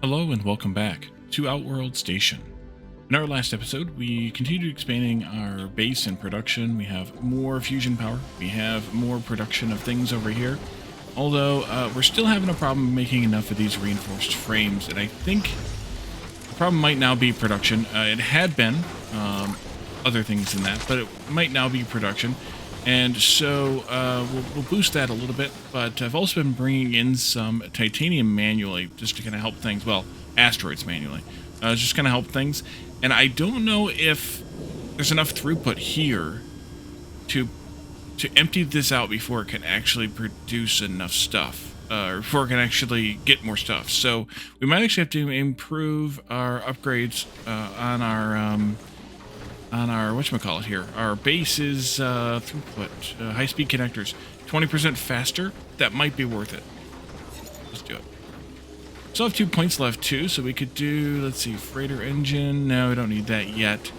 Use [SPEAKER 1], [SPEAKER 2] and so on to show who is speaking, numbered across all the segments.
[SPEAKER 1] Hello and welcome back to Outworld Station. In our last episode, we continued expanding our base and production. We have more fusion power. We have more production of things over here. Although, we're still having a problem making enough of these reinforced frames, and I think the problem might now be production. It had been other things than that, but it might now be production. And so we'll boost that a little bit, but I've also been bringing in some titanium manually just to kind of help things. Well, asteroids manually, just kind of help things. And I don't know if there's enough throughput here to empty this out before it can actually produce enough stuff, or before it can actually get more stuff. So we might actually have to improve our upgrades on our whatchamacallit here. Our base is throughput, high-speed connectors, 20% faster. That might be worth it. Let's do it. Still have 2 points left too, so we could do, let's see, freighter engine. No, we don't need that yet.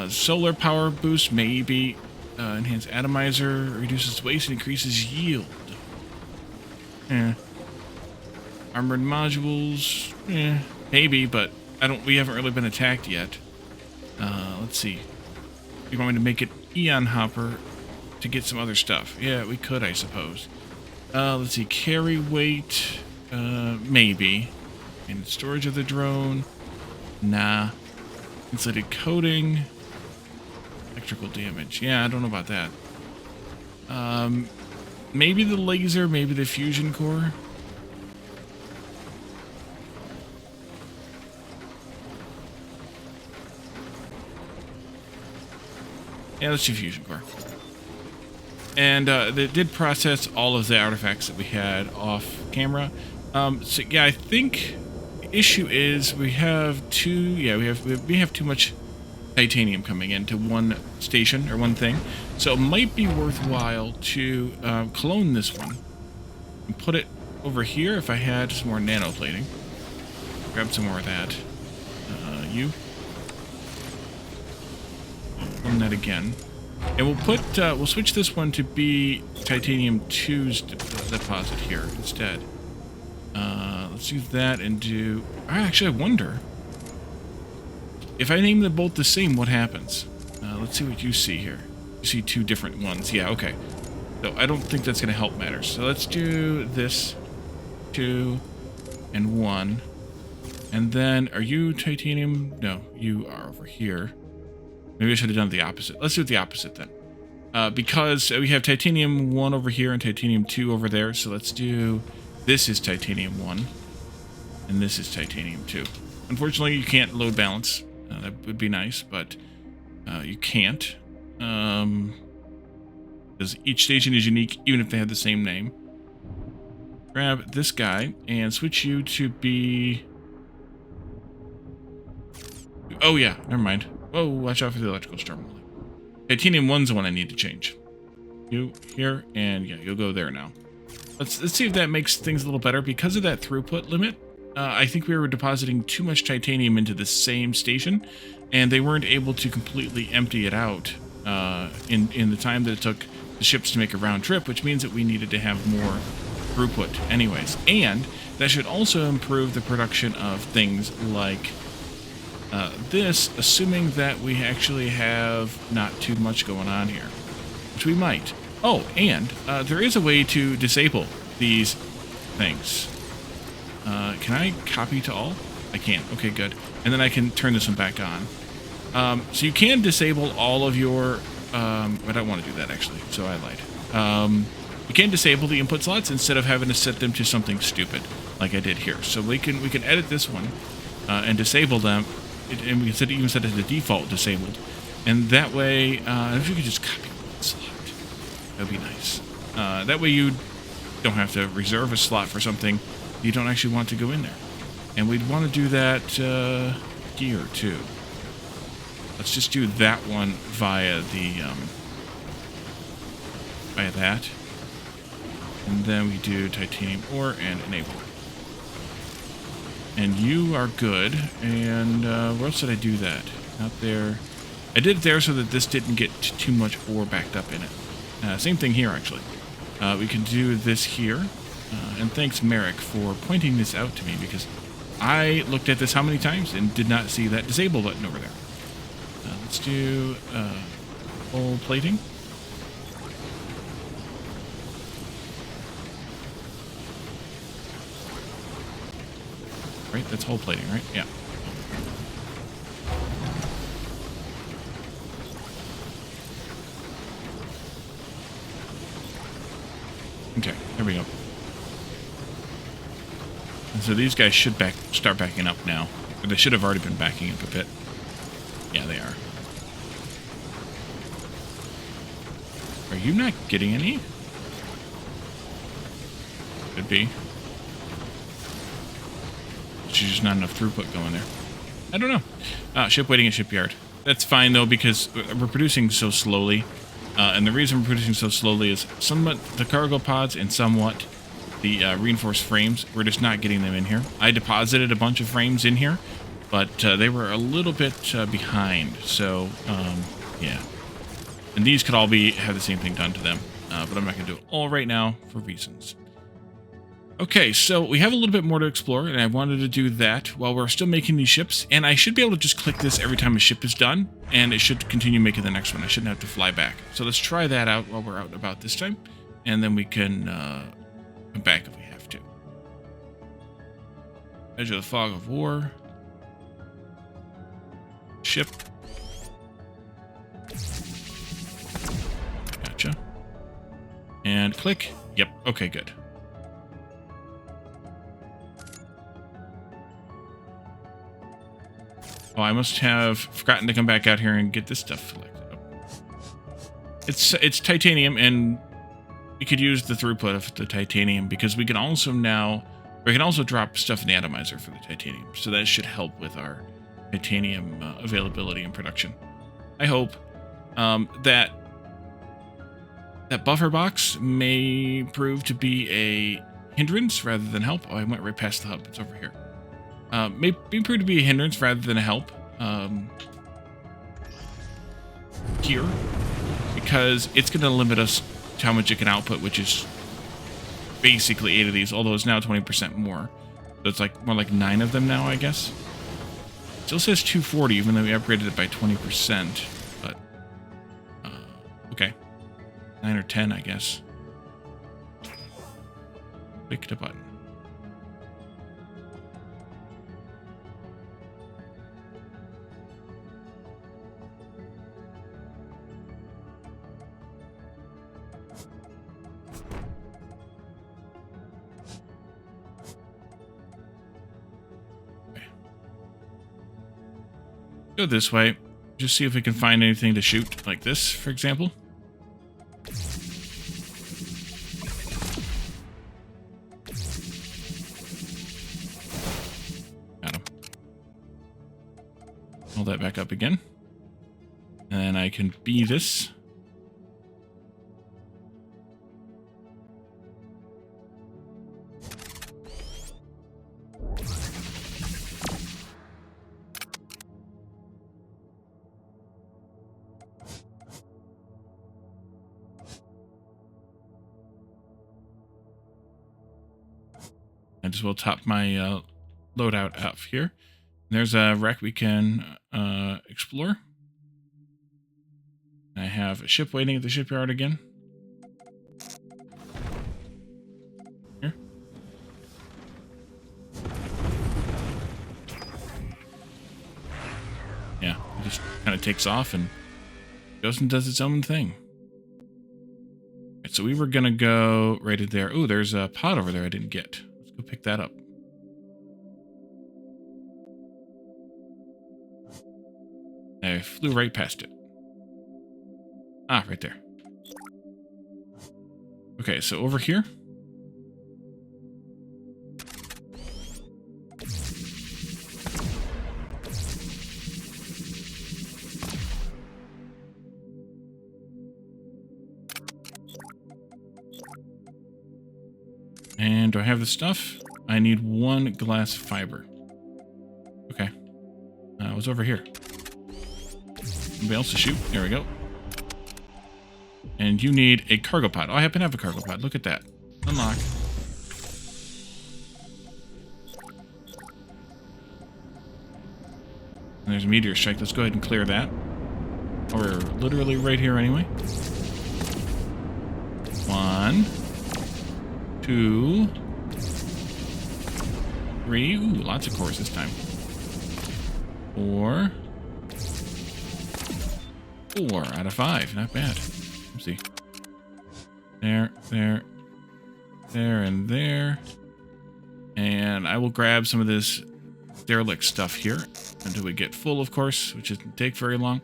[SPEAKER 1] Solar power boost, maybe. Enhanced atomizer, reduces waste and increases yield. Armored modules, maybe, but we haven't really been attacked yet. Let's see. You want me to make it Eon Hopper to get some other stuff? Yeah, we could, I suppose. Let's see. Carry weight, maybe. And storage of the drone, nah. Insulated coating, electrical damage. Yeah, I don't know about that. Maybe the laser, maybe the fusion core. Yeah, let's do fusion core. And they did process all of the artifacts that we had off camera. So yeah, I think the issue is we have we have too much titanium coming into one station or one thing. So it might be worthwhile to clone this one and put it over here if I had some more nanoplating. Grab some more of that. Clone that again. And we'll switch this one to be Titanium 2's deposit here instead. Let's do that and do... Actually, I wonder if I name them both the same, what happens? Let's see what you see here. You see two different ones. Yeah, okay. So I don't think that's going to help matters. So let's do this 2 and 1. And then, are you titanium? No, you are over here. Maybe I should have done the opposite. Let's do it the opposite then. Because we have titanium 1 over here and titanium 2 over there. So let's do... This is titanium 1. And this is titanium 2. Unfortunately, you can't load balance. That would be nice, but you can't. Because each station is unique, even if they have the same name. Grab this guy and switch you to be... Oh yeah, never mind. Whoa, watch out for the electrical storm. Titanium 1's the one I need to change. You here, and yeah, you'll go there now. Let's see if that makes things a little better. Because of that throughput limit, I think we were depositing too much titanium into the same station, and they weren't able to completely empty it out in the time that it took the ships to make a round trip, which means that we needed to have more throughput anyways. And that should also improve the production of things like this, assuming that we actually have not too much going on here, which we might. Oh, and there is a way to disable these things. Can I copy to all? I can. Okay, good. And then I can turn this one back on. So you can disable all of your... I don't want to do that, actually, so I lied. You can disable the input slots instead of having to set them to something stupid, like I did here. So we can edit this one and disable them, and we can even set it to default disabled. And that way, if you could just copy one slot, that would be nice. That way you don't have to reserve a slot for something you don't actually want to go in there. And we'd want to do that here, too. Let's just do that one via the, via that. And then we do titanium ore and enable. And you are good. And where else did I do that? Out there. I did it there so that this didn't get too much ore backed up in it. Same thing here, actually. We can do this here. And thanks, Merrick, for pointing this out to me, because I looked at this how many times and did not see that disable button over there. Let's do full plating. Right, that's hull plating, right? Yeah. Okay, there we go. And so these guys should start backing up now. Or they should have already been backing up a bit. Yeah, they are. Are you not getting any? Could be. There's just not enough throughput going there. I don't know. Ship waiting at shipyard. That's fine, though, because we're producing so slowly. And the reason we're producing so slowly is somewhat the cargo pods and somewhat the reinforced frames. We're just not getting them in here. I deposited a bunch of frames in here, but they were a little bit behind. So, yeah. And these could all have the same thing done to them. But I'm not going to do it all right now for reasons. Okay, so we have a little bit more to explore, and I wanted to do that while we're still making these ships. And I should be able to just click this every time a ship is done, and it should continue making the next one. I shouldn't have to fly back. So let's try that out while we're out and about this time, and then we can come back if we have to. Edge of the fog of war. Ship. Gotcha. And click. Yep, okay, good. Oh, I must have forgotten to come back out here and get this stuff selected up. It's titanium, and we could use the throughput of the titanium because we can also drop stuff in the atomizer for the titanium. So that should help with our titanium availability and production. I hope that buffer box may prove to be a hindrance rather than help. Oh, I went right past the hub. It's over here. May prove to be a hindrance rather than a help here, because it's going to limit us to how much it can output, which is basically 8 of these, although it's now 20% more. So it's like more like 9 of them now, I guess. Still says 240, even though we upgraded it by 20%. But okay, 9 or 10, I guess. Click the button. Go this way. Just see if we can find anything to shoot, like this, for example. Got him. Hold that back up again. And then I can B this. I just will top my loadout up here. There's a wreck we can explore. I have a ship waiting at the shipyard again. Here. Yeah, it just kind of takes off and goes and does its own thing. Right, so we were going to go right in there. Oh, there's a pod over there I didn't get. Let's go pick that up. I flew right past it. Ah, right there. Okay, so over here. And do I have the stuff? I need 1 glass fiber. Okay. It was over here. Anybody else to shoot? There we go. And you need a cargo pod. Oh, I happen to have a cargo pod. Look at that. Unlock. there's a meteor strike. Let's go ahead and clear that. We're literally right here anyway. 1, 2, 3. Ooh, lots of cores this time. 4. 4 out of 5. Not bad. Let's see. There, there, there, and there. And I will grab some of this derelict stuff here until we get full, of course, which doesn't take very long.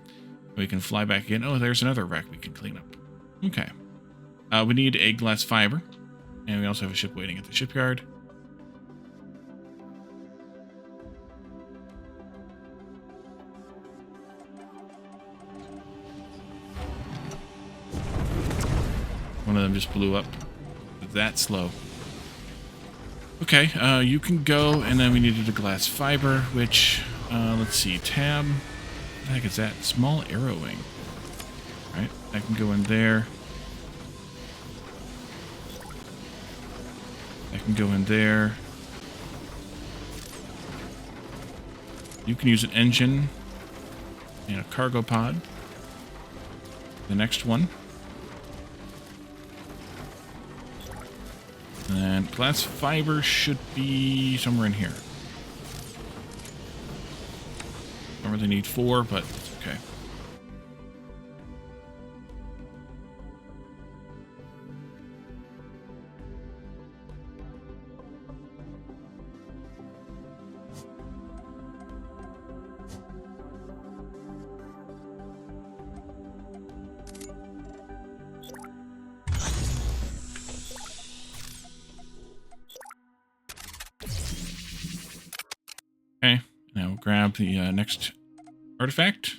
[SPEAKER 1] We can fly back again. Oh, there's another wreck we can clean up. Okay. We need a glass fiber. And we also have a ship waiting at the shipyard. One of them just blew up. That slow. Okay, you can go, and then we needed a glass fiber, which, let's see, tab. What the heck is that? Small arrowing. Right, I can go in there. I can go in there. You can use an engine and a cargo pod. The next one. And glass fiber should be somewhere in here. Don't really need 4, but it's okay. Okay, now we'll grab the next artifact.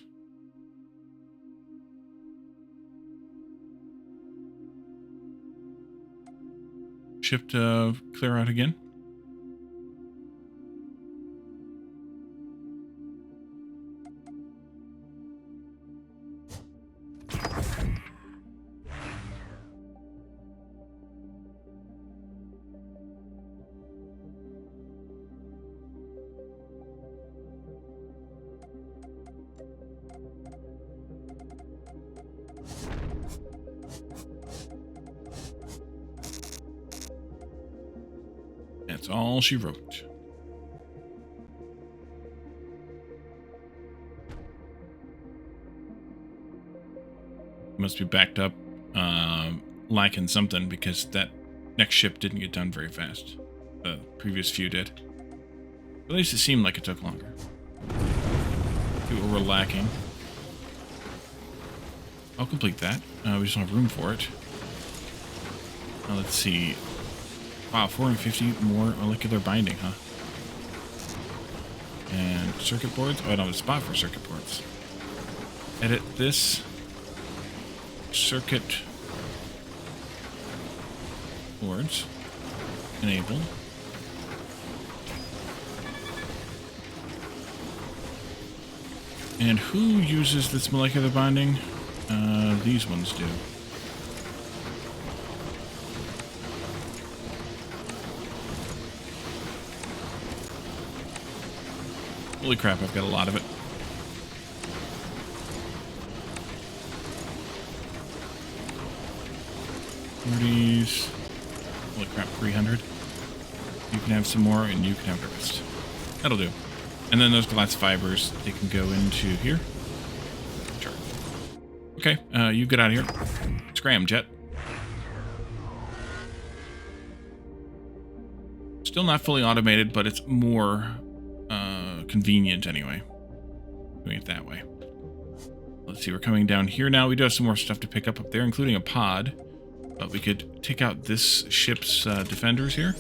[SPEAKER 1] Ship to clear out again. That's all she wrote. Must be backed up, lacking something, because that next ship didn't get done very fast. The previous few did. At least it seemed like it took longer. See what we're lacking. I'll complete that. We just don't have room for it. Let's see. Wow, 450 more molecular binding, huh? And circuit boards? Oh, I don't have a spot for circuit boards. Edit this. Circuit boards. Enable. And who uses this molecular binding? These ones do. Holy crap, I've got a lot of it. These. Holy crap, 300. You can have some more, and you can have the rest. That'll do. And then those glass fibers, they can go into here. Sure. Okay, you get out of here. Scram, jet. Still not fully automated, but it's more convenient anyway. Doing it that way. Let's see, we're coming down here now. We do have some more stuff to pick up there, including a pod. But we could take out this ship's defenders here.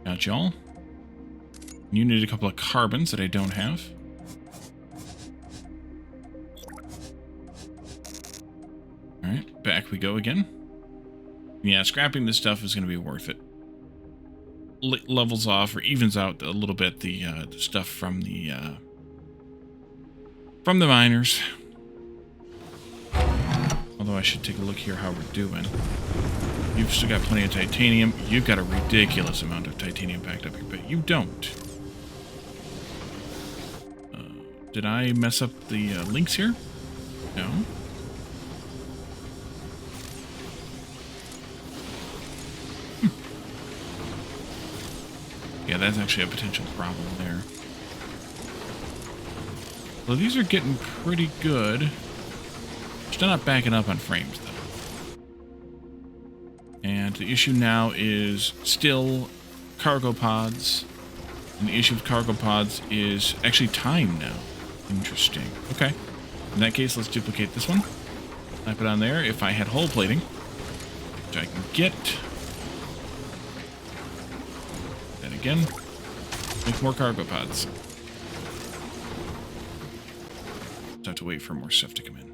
[SPEAKER 1] Got y'all. You need a couple of carbons that I don't have. Alright, back we go again. Yeah, scrapping this stuff is going to be worth it. Levels off or evens out a little bit the stuff from the miners. Although Although I should take a look here how we're doing. You've still got plenty of titanium. You've got a ridiculous amount of titanium packed up here, but you don't. Did I mess up the links here? No. Yeah, that's actually a potential problem there. Well, these are getting pretty good. Still not backing up on frames, though. And the issue now is still cargo pods. And the issue with cargo pods is actually time now. Interesting. Okay. In that case, let's duplicate this one. Slap it on there. If I had hull plating, which I can get. That again. Make more cargo pods. Just have to wait for more stuff to come in.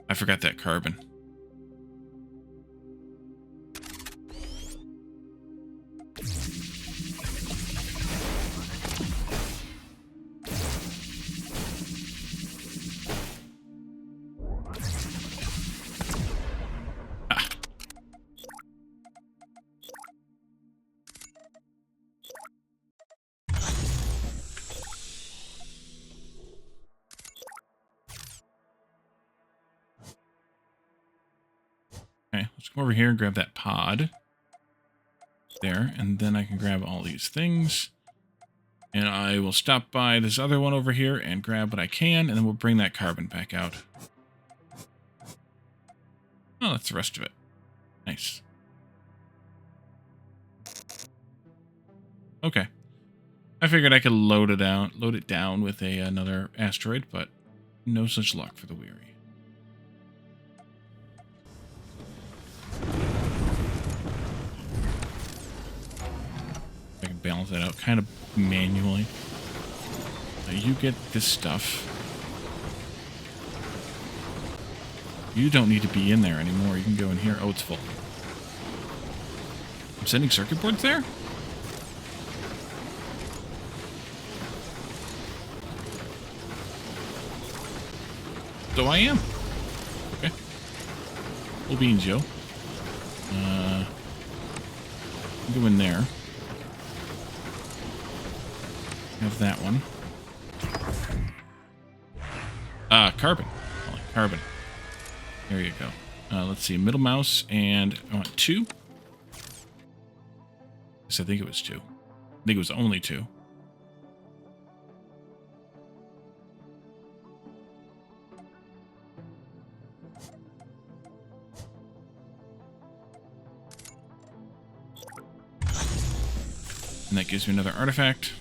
[SPEAKER 1] I forgot that carbon. Okay, let's come over here and grab that pod. There, and then I can grab all these things. And I will stop by this other one over here and grab what I can, and then we'll bring that carbon back out. Oh, that's the rest of it. Nice. Okay. I figured I could load it down with another asteroid, but no such luck for the weary. I can balance that out kind of manually. Now you get this stuff. You don't need to be in there anymore. You can go in here. Oh, it's full. I'm sending circuit boards there? So I am. Okay. Cool beans, Joe. Go in there. Have that one. Carbon. I like carbon. There you go. Let's see. Middle mouse, and I want 2. Yes, I think it was 2. I think it was only 2. And that gives me another artifact.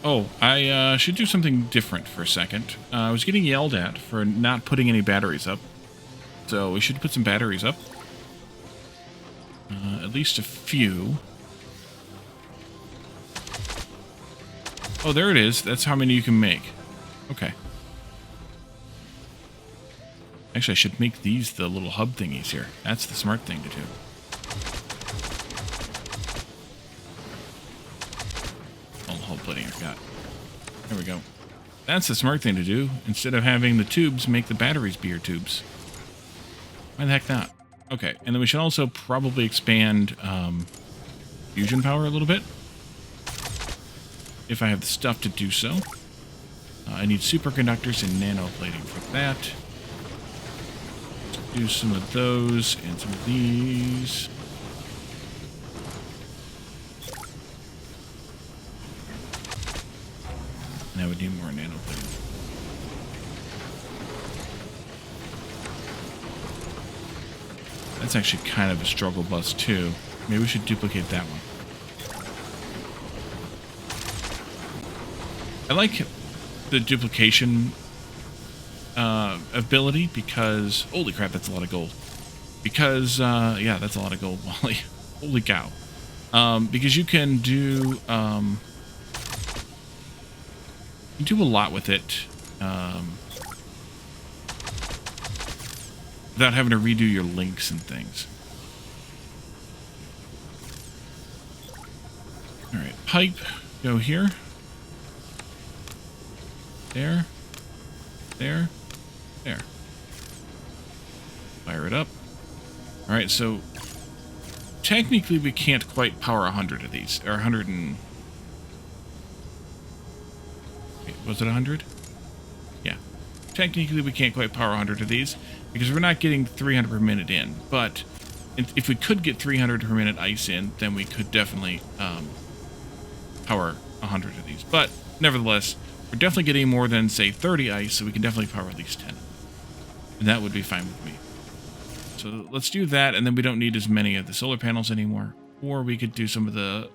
[SPEAKER 1] Oh, I should do something different for a second. I was getting yelled at for not putting any batteries up. So we should put some batteries up. At least a few. Oh, there it is. That's how many you can make. Okay. Actually, I should make these the little hub thingies here. That's the smart thing to do. All the hull plating I've got. There we go. That's the smart thing to do. Instead of having the tubes, make the batteries be your tubes. Why the heck not? Okay, and then we should also probably expand fusion power a little bit. If I have the stuff to do so. I need superconductors and nanoplating for that. Let's do some of those and some of these. And I would need more nanoplating. That's actually kind of a struggle bus too. Maybe we should duplicate that one. I like the duplication ability because... Holy crap, that's a lot of gold. Because, yeah, that's a lot of gold, Wally. Holy cow. Because you can do you do a lot with it without having to redo your links and things. All right, pipe, go here. There. There. There. Fire it up. All right, so technically we can't quite power 100 of these, or 100 and... Wait, was it 100? Yeah. Technically we can't quite power 100 of these because we're not getting 300 per minute in, but if we could get 300 per minute ice in, then we could definitely power 100 of these. But nevertheless, we're definitely getting more than, say, 30 ice, so we can definitely power at least 10. And that would be fine with me. So let's do that, and then we don't need as many of the solar panels anymore. Or we could do some of the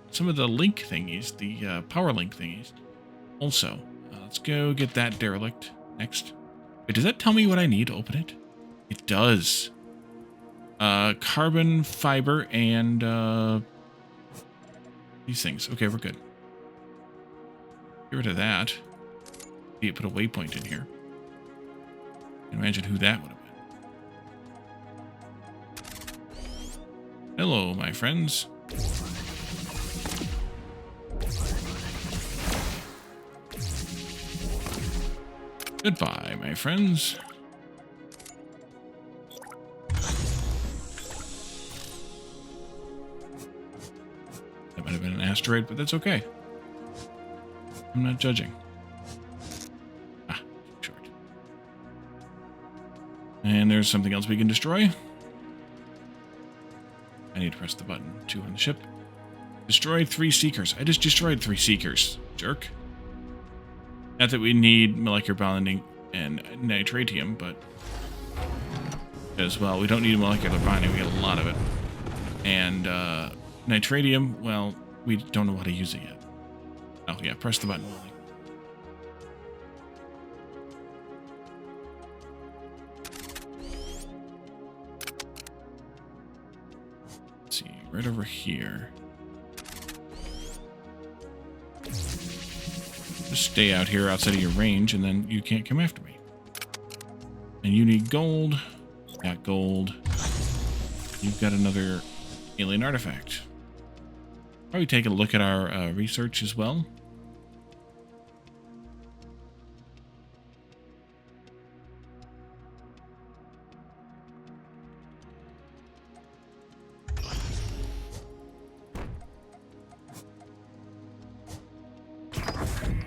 [SPEAKER 1] link thingies, the power link thingies. Also, let's go get that derelict next. Wait, does that tell me what I need to open it? It does. Carbon fiber and these things. Okay, we're good. Get rid of that. You put a waypoint in here. Imagine who that would have been. Hello, my friends. Goodbye, my friends. That might have been an asteroid, but that's okay. I'm not judging. Ah, short. And there's something else we can destroy. I need to press the button 2 on the ship. Destroy 3 seekers. I just destroyed 3 seekers. Jerk. Not that we need molecular bonding and nitratium, but as well, we don't need molecular bonding. We get a lot of it. And nitratium, well, we don't know how to use it yet. Oh yeah, press the button. Let's see, right over here. Just stay out here outside of your range, and then you can't come after me. And you need gold. Got gold. You've got another alien artifact. Probably take a look at our research as well.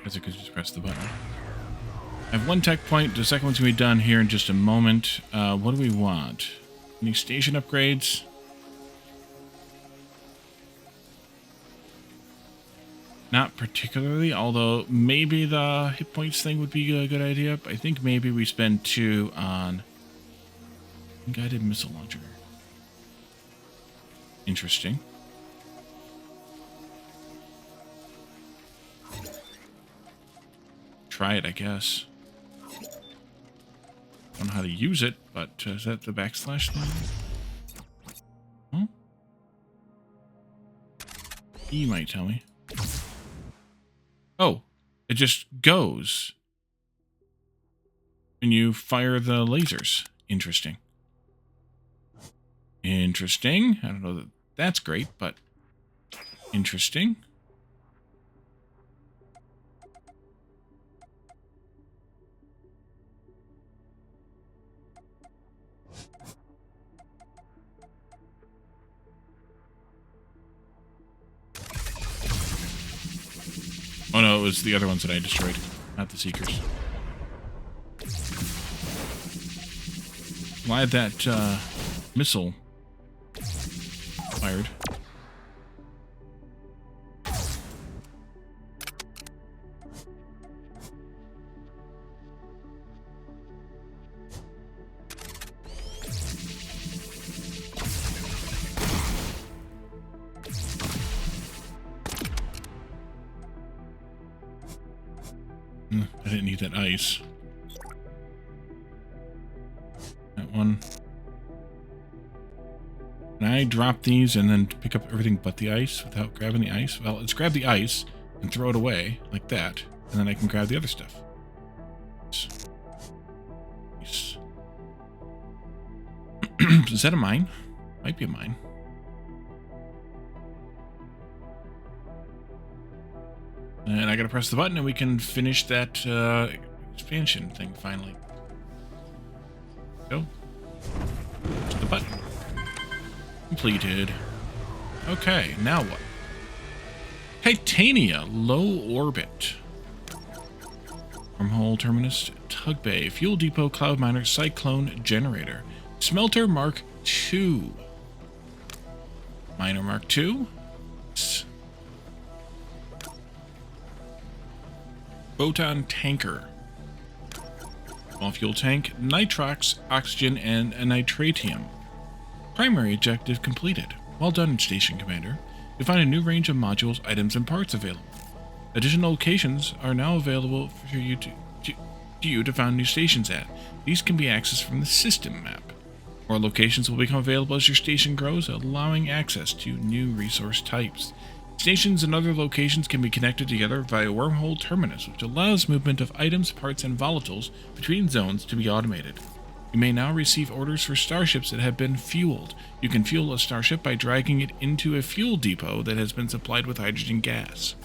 [SPEAKER 1] Guess I could just press the button. I have 1 tech point. The second one's going to be done here in just a moment. What do we want? Any station upgrades? Not particularly, although maybe the hit points thing would be a good idea. I think maybe we spend 2 on guided missile launcher. Interesting. Try it, I guess. Don't know how to use it, but is that the backslash thing? Huh? He might tell me. Oh, it just goes when you fire the lasers. Interesting. Interesting. I don't know that that's great, but interesting. Oh no, it was the other ones that I destroyed, not the Seekers. Glad that missile fired. I didn't need that ice. That one. Can I drop these and then pick up everything but the ice without grabbing the ice? Well, let's grab the ice and throw it away like that, and then I can grab the other stuff. Nice. Is that a mine? Might be a mine. And I gotta press the button and we can finish that expansion thing finally. Go. To the button. Completed. Okay, now what? Titania, low orbit. Wormhole terminus, tug bay, fuel depot, cloud miner, cyclone generator. Smelter Mark II. Miner Mark II. Photon tanker. Small fuel tank, nitrox, oxygen, and a nitratium. Primary objective completed. Well done, Station Commander. You'll find a new range of modules, items, and parts available. Additional locations are now available for you to find new stations at. These can be accessed from the system map. More locations will become available as your station grows, allowing access to new resource types. Stations and other locations can be connected together via wormhole terminus, which allows movement of items, parts, and volatiles between zones to be automated. You may now receive orders for starships that have been fueled. You can fuel a starship by dragging it into a fuel depot that has been supplied with hydrogen gas.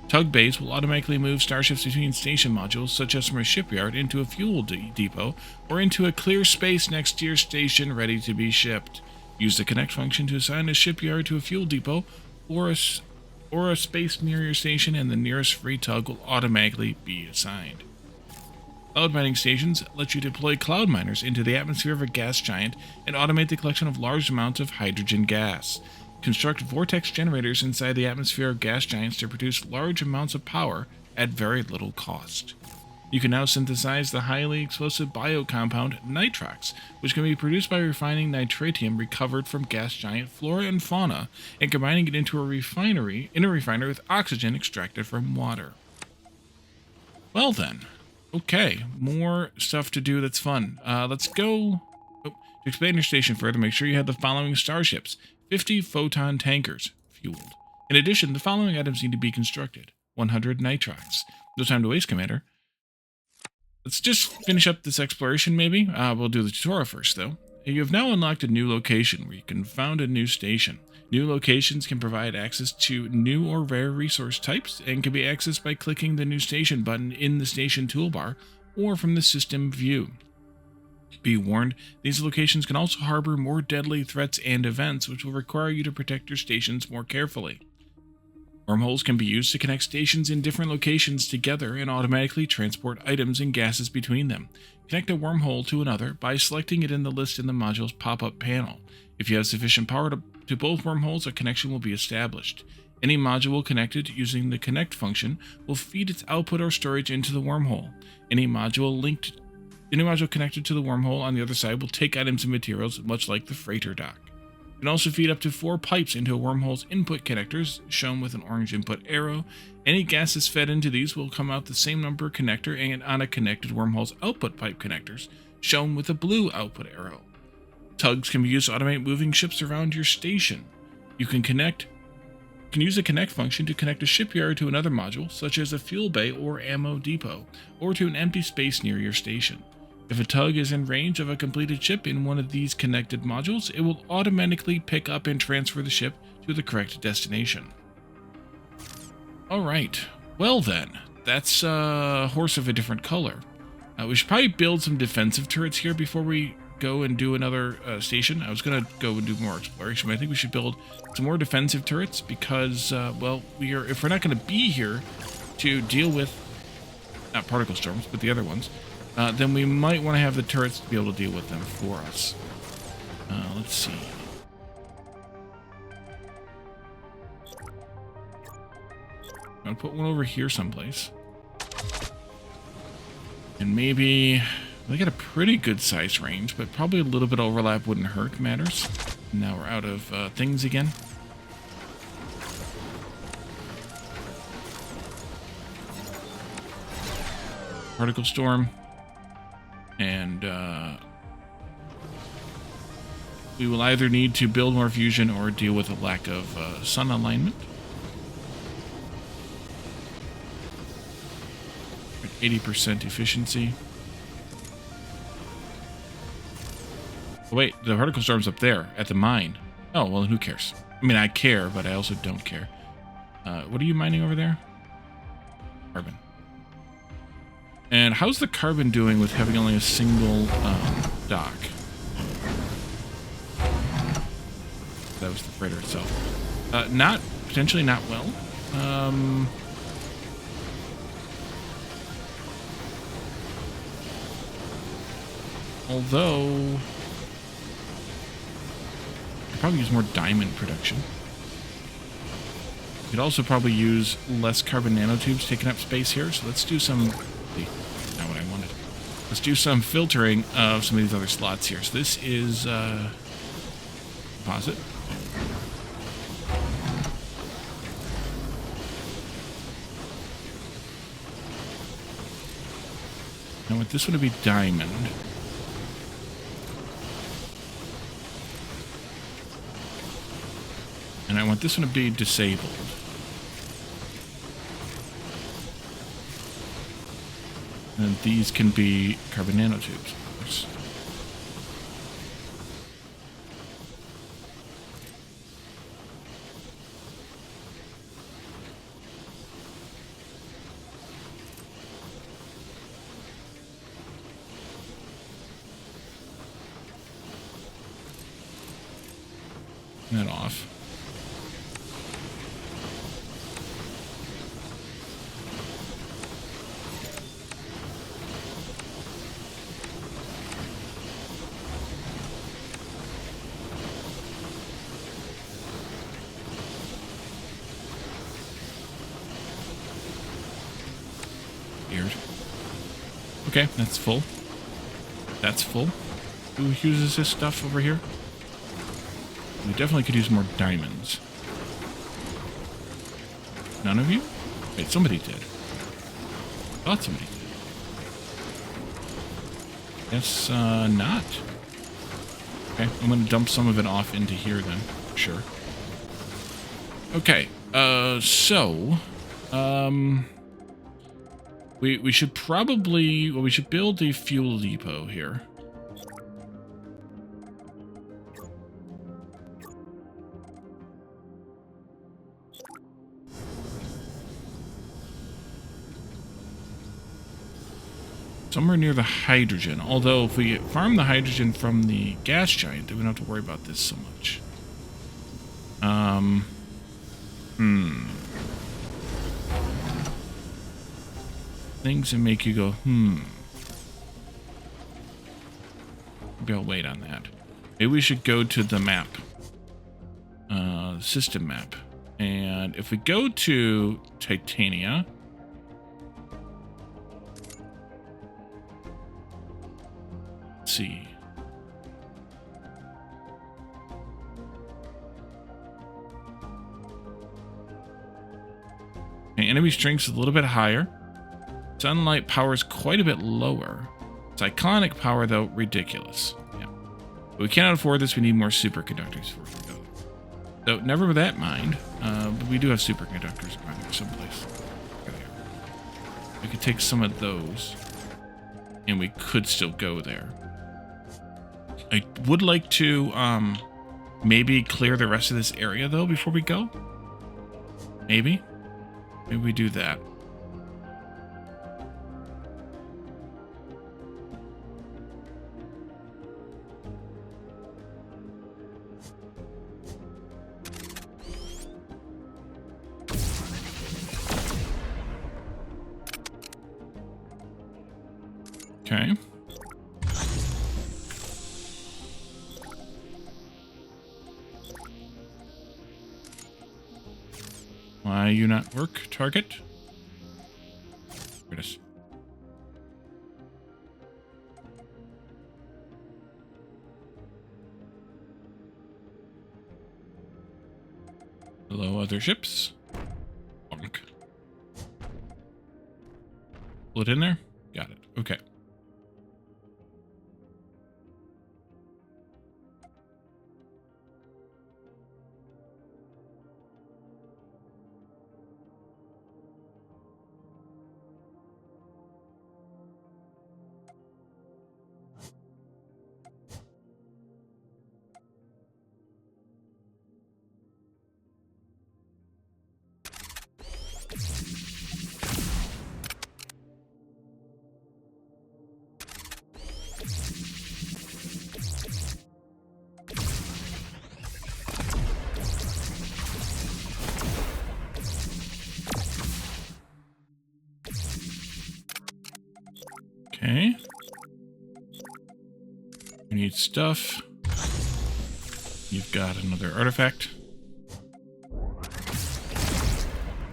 [SPEAKER 1] Tug bays will automatically move starships between station modules, such as from a shipyard into a fuel depot or into a clear space next to your station ready to be shipped. Use the connect function to assign a shipyard to a fuel depot or a space near your station, and the nearest free tug will automatically be assigned. Cloud mining stations let you deploy cloud miners into the atmosphere of a gas giant and automate the collection of large amounts of hydrogen gas. Construct vortex generators inside the atmosphere of gas giants to produce large amounts of power at very little cost. You can now synthesize the highly explosive biocompound nitrox, which can be produced by refining nitratium recovered from gas giant flora and fauna and combining it into a refiner with oxygen extracted from water. Well then, okay, more stuff to do that's fun. Let's go. To expand your station further, make sure you have the following starships: 50 photon tankers, fueled. In addition, the following items need to be constructed: 100 nitrox. No time to waste, Commander. Let's just finish up this exploration, maybe. We'll do the tutorial first, though. You have now unlocked a new location where you can found a new station. New locations can provide access to new or rare resource types and can be accessed by clicking the New Station button in the station toolbar or from the system view. Be warned, these locations can also harbor more deadly threats and events, which will require you to protect your stations more carefully. Wormholes can be used to connect stations in different locations together and automatically transport items and gases between them. Connect a wormhole to another by selecting it in the list in the module's pop-up panel. If you have sufficient power to both wormholes, a connection will be established. Any module connected using the connect function will feed its output or storage into the wormhole. Any module connected to the wormhole on the other side will take items and materials, much like the freighter dock. You can also feed up to 4 pipes into a wormhole's input connectors, shown with an orange input arrow. Any gases fed into these will come out the same number connector and on a connected wormhole's output pipe connectors, shown with a blue output arrow. Tugs can be used to automate moving ships around your station. You can use the connect function to connect a shipyard to another module, such as a fuel bay or ammo depot, or to an empty space near your station. If a tug is in range of a completed ship in one of these connected modules, it will automatically pick up and transfer the ship to the correct destination. Alright, well then, that's a horse of a different color. We should probably build some defensive turrets here before we go and do another station. I was going to go and do more exploration, but I think we should build some more defensive turrets because, well, if we're not going to be here to deal with, not particle storms, but the other ones, then we might want to have the turrets to be able to deal with them for us. Let's see. I'm going to put one over here someplace. And maybe... they got a pretty good size range, but probably a little bit of overlap wouldn't hurt matters. Now we're out of things again. Particle storm. And we will either need to build more fusion or deal with a lack of sun alignment. At 80% efficiency. Oh, wait, the particle storm's up there at the mine. Oh, well, who cares? I mean, I care, but I also don't care. What are you mining over there? Carbon. And how's the carbon doing with having only a single dock? That was the freighter itself. Potentially not well. Although, I'd probably use more diamond production. Could also probably use less carbon nanotubes taking up space here. So let's do some. Not what I wanted. Let's do some filtering of some of these other slots here. So this is deposit. I want this one to be diamond. And I want this one to be disabled. And these can be carbon nanotubes, of course. That off. Weird. Okay, that's full. That's full. Who uses this stuff over here? We definitely could use more diamonds. None of you? Wait, somebody did. Thought somebody did. Guess not. Okay, I'm gonna dump some of it off into here then. Sure. Okay, we should probably, well, we should build a fuel depot here. Somewhere near the hydrogen. Although if we farm the hydrogen from the gas giant, then we don't have to worry about this so much. Things that make you go, Maybe I'll wait on that. Maybe we should go to the map. System map. And if we go to Titania... Let's see. Okay, enemy strength is a little bit higher. Sunlight power is quite a bit lower. Cyclonic power, though, ridiculous. Yeah. But we cannot afford this. We need more superconductors for it to go. So, never with that in mind. But we do have superconductors around here someplace. We could take some of those. And we could still go there. I would like to maybe clear the rest of this area, though, before we go. Maybe. Maybe we do that. Okay. Why you not work, target? Here it is. Hello, other ships. Bonk. Pull it in there? Got it. Okay. Okay. We need stuff. You've got another artifact.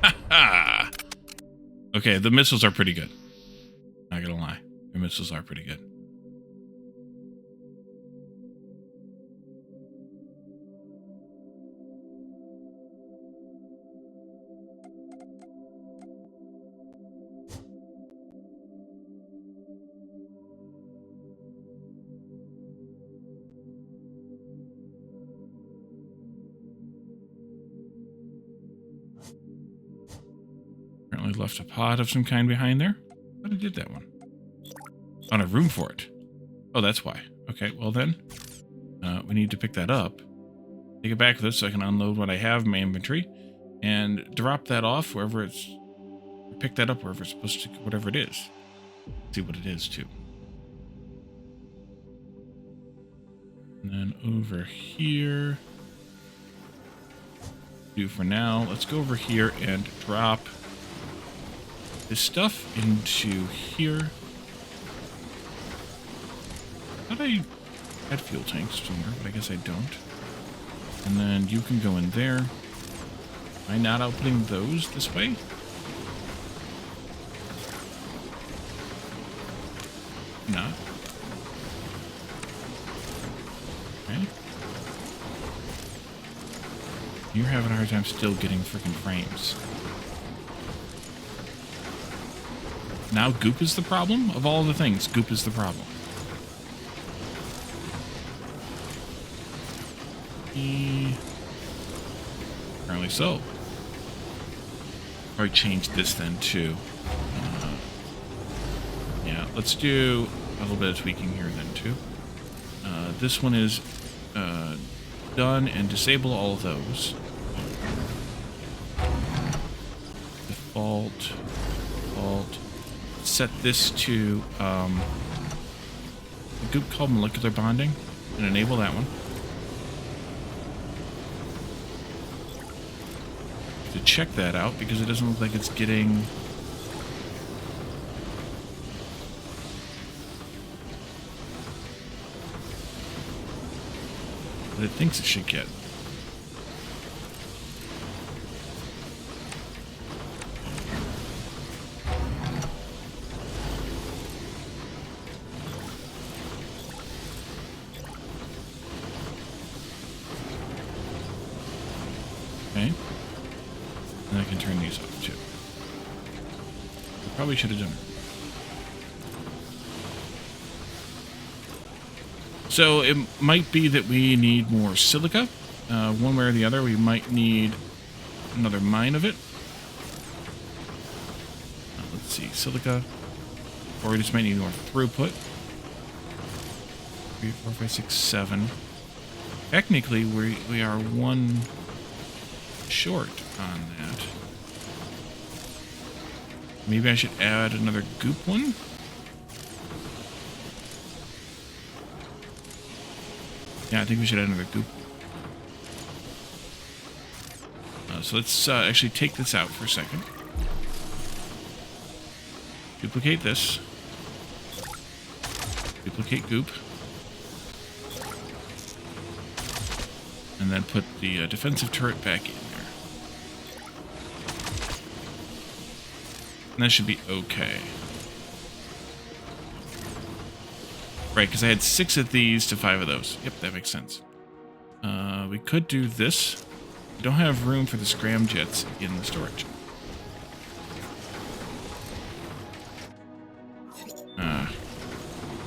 [SPEAKER 1] Ha ha! Okay, the missiles are pretty good. Not gonna lie. The missiles are pretty good. Apparently left a pod of some kind behind there. But I did that one. On a room for it. Oh, that's why. Okay, well then, we need to pick that up. Take it back with us so I can unload what I have in my inventory. And drop that off wherever it's... Pick that up wherever it's supposed to... Whatever it is. See what it is, too. And then over here... Do for now. Let's go over here and drop... this stuff into here. I thought I had fuel tanks somewhere, but I guess I don't. And then you can go in there. Am I not outputting those this way? Not. Okay. You're having a hard time still getting freaking frames. Now goop is the problem? Of all the things, goop is the problem. Apparently so. Probably change this then too. Yeah, let's do a little bit of tweaking here then too. This one is done, and disable all of those. Default. Set this to a goop called molecular bonding and enable that one. To check that out because it doesn't look like it's getting what it thinks it should get. Okay. And I can turn these off too. I probably should have done it. So it might be that we need more silica. One way or the other, we might need another mine of it. Let's see, silica. Or we just might need more throughput. 3, 4, 5, 6, 7. Technically, we are one short on that. Maybe I should add another goop one? Yeah, I think we should add another goop. So let's actually take this out for a second. Duplicate this. Duplicate goop. And then put the defensive turret back in there. And that should be okay. Right, because I had 6 of these to 5 of those. Yep, that makes sense. We could do this. We don't have room for the scramjets in the storage.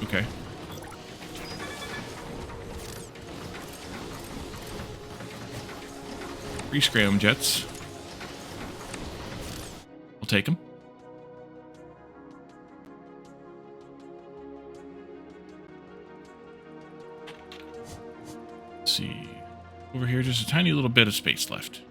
[SPEAKER 1] Okay. Free scramjets. I'll take them. Let's see. Over here, just a tiny little bit of space left.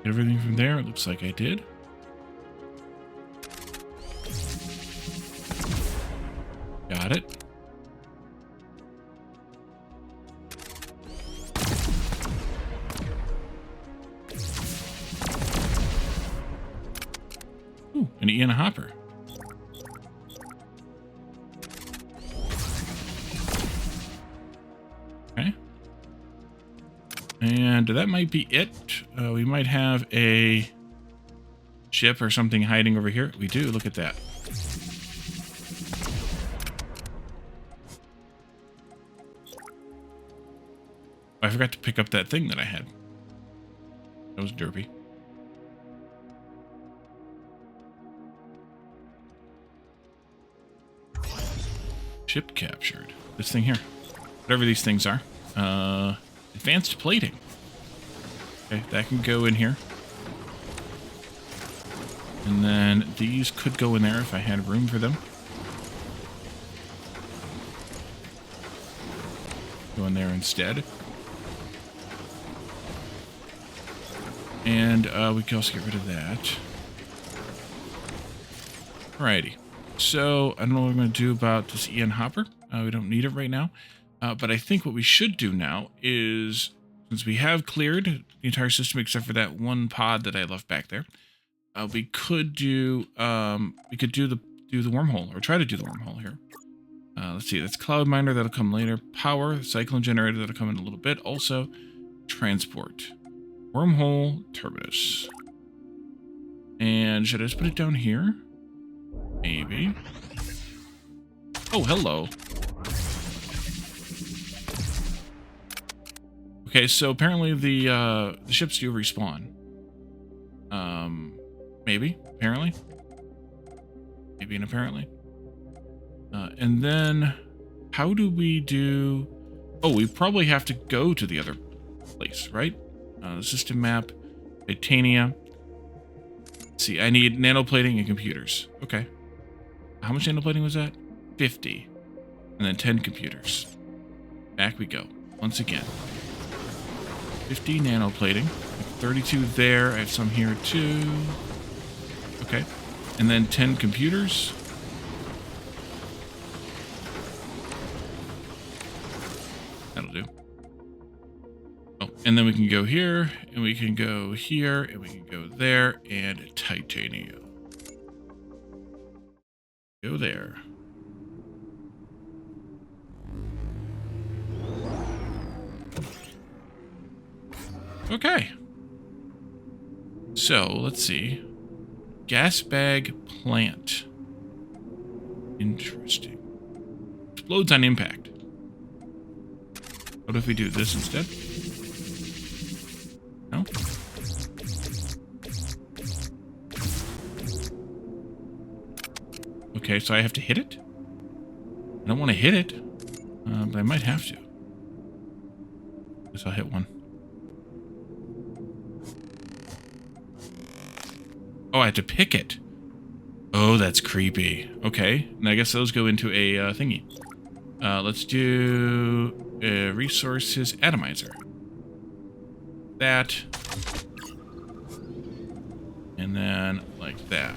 [SPEAKER 1] Everything from there, it looks like I did. Got it. Ooh, an E and a hopper. Okay. And that might be it. We might have a ship or something hiding over here. We do. Look at that. I forgot to pick up that thing that I had. That was derpy. Ship captured. This thing here. Whatever these things are. Advanced plating. Okay, that can go in here. And then these could go in there if I had room for them. Go in there instead. And we can also get rid of that. Alrighty. So, I don't know what I'm going to do about this Ian Hopper. We don't need it right now. But I think what we should do now is, since we have cleared the entire system except for that one pod that I left back there, we could do the wormhole, or try to do the wormhole here. Let's see, that's Cloud Miner, that'll come later. Power, Cyclone Generator, that'll come in a little bit. Also, Transport. Wormhole, Terminus. And should I just put it down here? Maybe. Oh, hello. Okay, so apparently the ships do respawn. Maybe, apparently. Maybe and apparently. And then, how do we do... Oh, we probably have to go to the other place, right? The system map, Titania. Let's see, I need nanoplating and computers. Okay. How much nanoplating was that? 50. And then 10 computers. Back we go. Once again. 50 nanoplating. 32 there. I have some here too. Okay. And then 10 computers. That'll do. Oh, and then we can go here, and we can go here, and we can go there, and Titania. Go there. Okay. So, let's see. Gas bag plant. Interesting. Explodes on impact. What if we do this instead? No? Okay, so I have to hit it? I don't want to hit it, but I might have to. Guess I'll hit one. Oh, I have to pick it. Oh, that's creepy. Okay, and I guess those go into a thingy. Let's do resources atomizer. That. And then like that.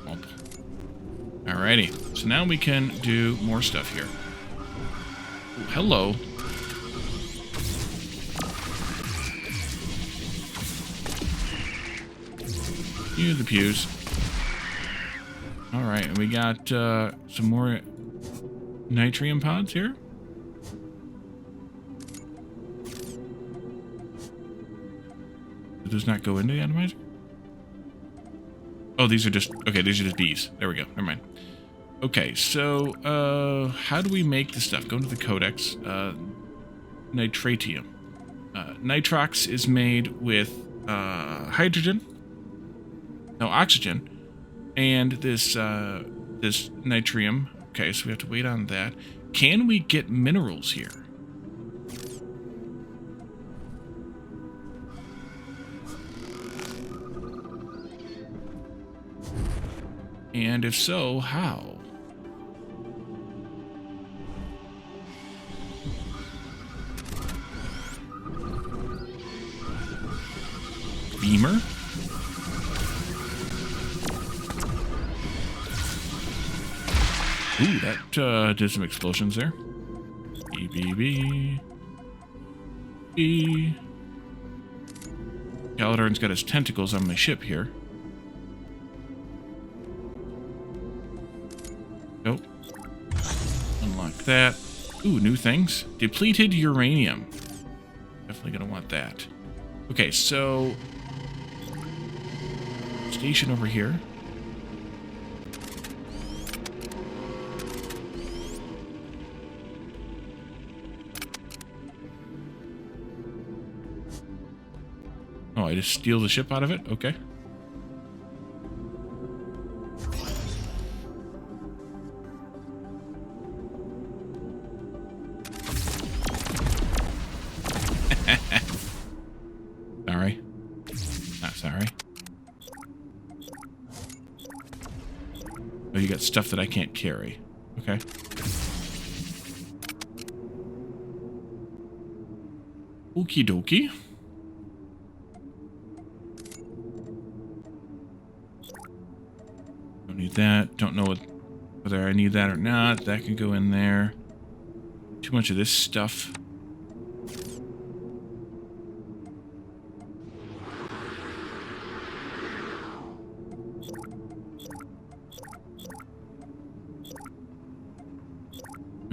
[SPEAKER 1] Oh. Alrighty, so now we can do more stuff here. Ooh, hello. You the pews. Alright, and we got some more nitrium pods here. Did those not go into the atomizer? Oh, these are just... Okay, these are just bees. There we go. Never mind. Okay, so, how do we make this stuff? Go into the codex. Nitratium. Nitrox is made with hydrogen. No, oxygen. And this, this nitrium. Okay, so we have to wait on that. Can we get minerals here? And if so, how? steamer. Ooh, that did some explosions there. B. Galadorn's got his tentacles on my ship here. Nope. Unlock that. Ooh, new things. Depleted uranium. Definitely gonna want that. Okay, so... station over here. Oh, I just steal the ship out of it? Okay. Sorry. Not sorry. Oh, you got stuff that I can't carry. Okay. Okie dokie. Don't need that. Don't know whether I need that or not. That can go in there. Too much of this stuff.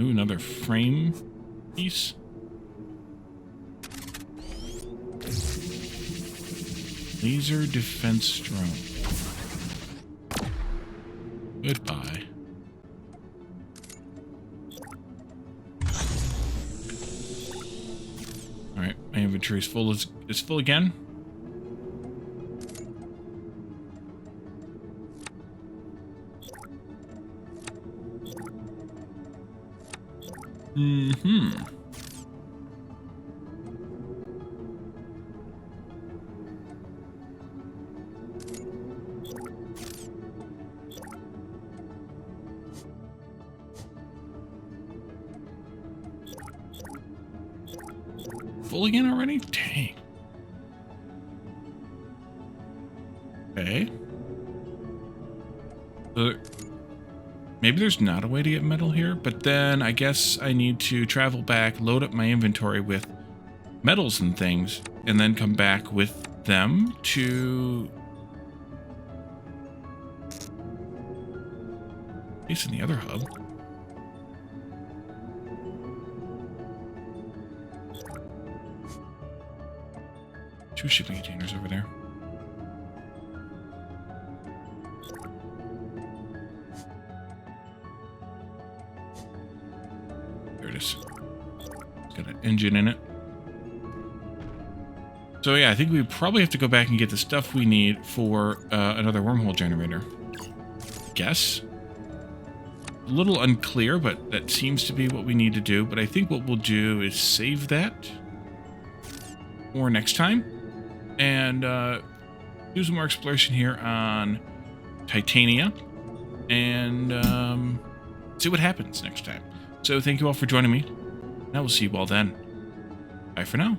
[SPEAKER 1] Ooh, another frame piece. Laser defense drone. Goodbye. Alright, my inventory is full. It's full again. Full again already? Dang. Okay. Maybe there's not a way to get metal here, but then I guess I need to travel back, load up my inventory with metals and things, and then come back with them to... at least in the other hub. Two shipping containers over there. There it is. It's got an engine in it. So yeah, I think we probably have to go back and get the stuff we need for another wormhole generator. Guess. A little unclear, but that seems to be what we need to do. But I think what we'll do is save that for next time. And do some more exploration here on Titania. And see what happens next time. So thank you all for joining me. And I will see you all then. Bye for now.